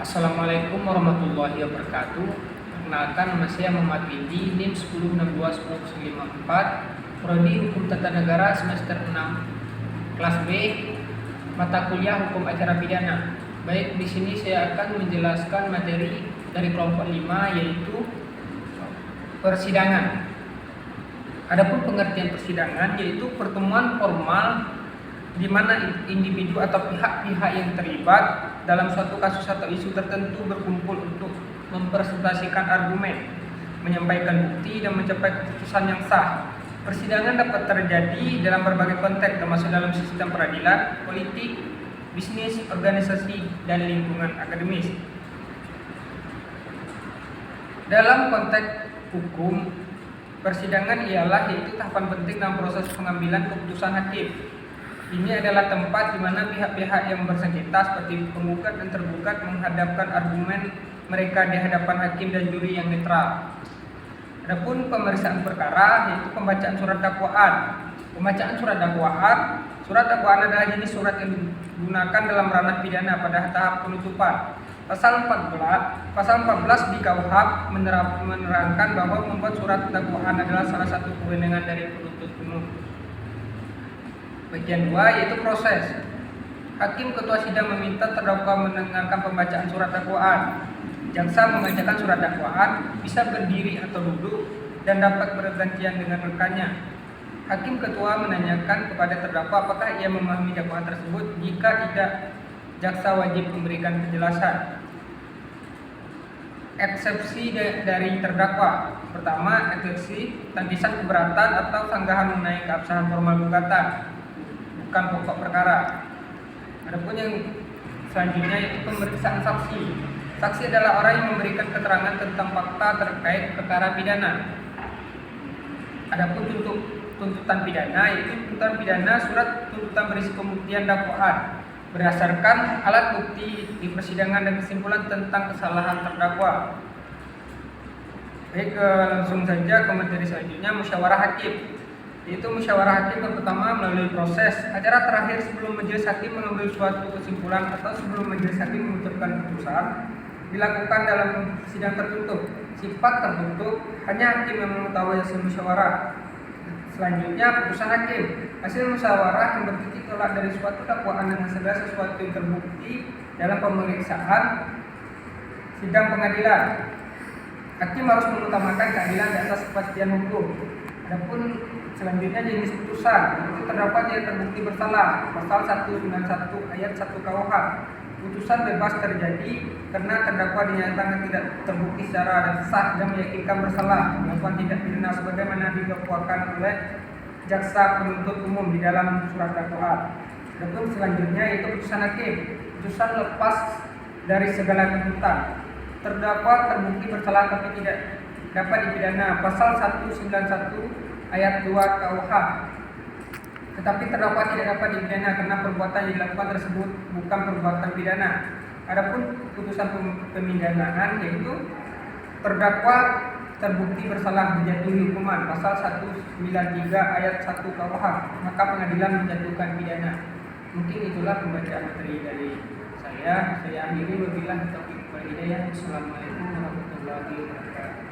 Assalamualaikum warahmatullahi wabarakatuh. Perkenalkan, nama saya Muhammad Windi, NIM 1062-1054, Prodi Hukum Tata Negara semester 6, kelas B, mata kuliah Hukum Acara Pidana. Baik, di sini saya akan menjelaskan materi dari kelompok 5, yaitu persidangan. Adapun pengertian persidangan yaitu pertemuan formal di mana individu atau pihak-pihak yang terlibat dalam suatu kasus atau isu tertentu berkumpul untuk mempresentasikan argumen, menyampaikan bukti, dan mencapai keputusan yang sah. Persidangan dapat terjadi dalam berbagai konteks, termasuk dalam sistem peradilan, politik, bisnis, organisasi, dan lingkungan akademis. Dalam konteks hukum, persidangan ialah yaitu tahapan penting dalam proses pengambilan keputusan hakim. Ini adalah tempat di mana pihak-pihak yang bersengketa seperti penggugat dan tergugat menghadapkan argumen mereka di hadapan hakim dan juri yang netral. Adapun pemeriksaan perkara yaitu pembacaan surat dakwaan. Pembacaan surat dakwaan adalah jenis surat yang digunakan dalam ranah pidana pada tahap penuntutan. Pasal 14 di KUHP menerangkan bahwa membuat surat dakwaan adalah salah satu kewenangan dari penuntut umum. Bagian 2 yaitu proses. Hakim ketua sidang meminta terdakwa mendengarkan pembacaan surat dakwaan. Jaksa membacakan surat dakwaan, bisa berdiri atau duduk dan dapat bergantian dengan rekannya. Hakim ketua menanyakan kepada terdakwa apakah ia memahami dakwaan tersebut. Jika tidak, jaksa wajib memberikan penjelasan. Eksepsi dari terdakwa. Pertama, eksepsi tangkisan keberatan atau sanggahan mengenai keabsahan formal gugatan, bukan pokok perkara. Adapun yang selanjutnya yaitu pemeriksaan saksi. Saksi adalah orang yang memberikan keterangan tentang fakta terkait perkara pidana. Adapun tuntutan pidana yaitu tuntutan pidana surat tuntutan berisi pembuktian dakwaan berdasarkan alat bukti di persidangan dan kesimpulan tentang kesalahan terdakwa. Baik, langsung saja ke materi selanjutnya, musyawarah hakim. Yaitu musyawarah hakim yang pertama melalui proses acara terakhir sebelum majelis hakim mengambil suatu kesimpulan atau sebelum majelis hakim menentukan keputusan dilakukan dalam sidang tertutup. Sifat tertutup, hanya hakim yang mengetahui hasil musyawarah. Selanjutnya, putusan hakim. Hasil musyawarah yang bertitik tolak dari suatu dakwaan dengan segala sesuatu yang terbukti dalam pemeriksaan sidang pengadilan. Hakim harus mengutamakan keadilan di atas kepastian hukum. Adapun selanjutnya jenis putusan, itu terdakwa tidak terbukti bersalah, pasal 191 ayat 1 KUHP. Putusan bebas terjadi karena terdakwa dinyatakan tidak terbukti secara sah dan meyakinkan bersalah melakukan tindak pidana sebagaimana didakwakan oleh jaksa penuntut umum di dalam surat dakwaan. Adapun selanjutnya yaitu putusan hakim. Putusan lepas dari segala tuntutan. Terdakwa terbukti bersalah tapi tidak dapat dipidana, pasal 191 ayat 2 KUHP. Tetapi terdakwa tidak dapat dipidana karena perbuatan yang dilakukan tersebut bukan perbuatan pidana. Adapun putusan pemindanaan yaitu terdakwa terbukti bersalah dijatuhi hukuman, pasal 193 ayat 1 KUHP, maka pengadilan menjatuhkan pidana. Mungkin itulah pembacaan materi dari saya. Saya akhiri, wabillahi taufiq wal hidayah. Assalamualaikum warahmatullahi wabarakatuh.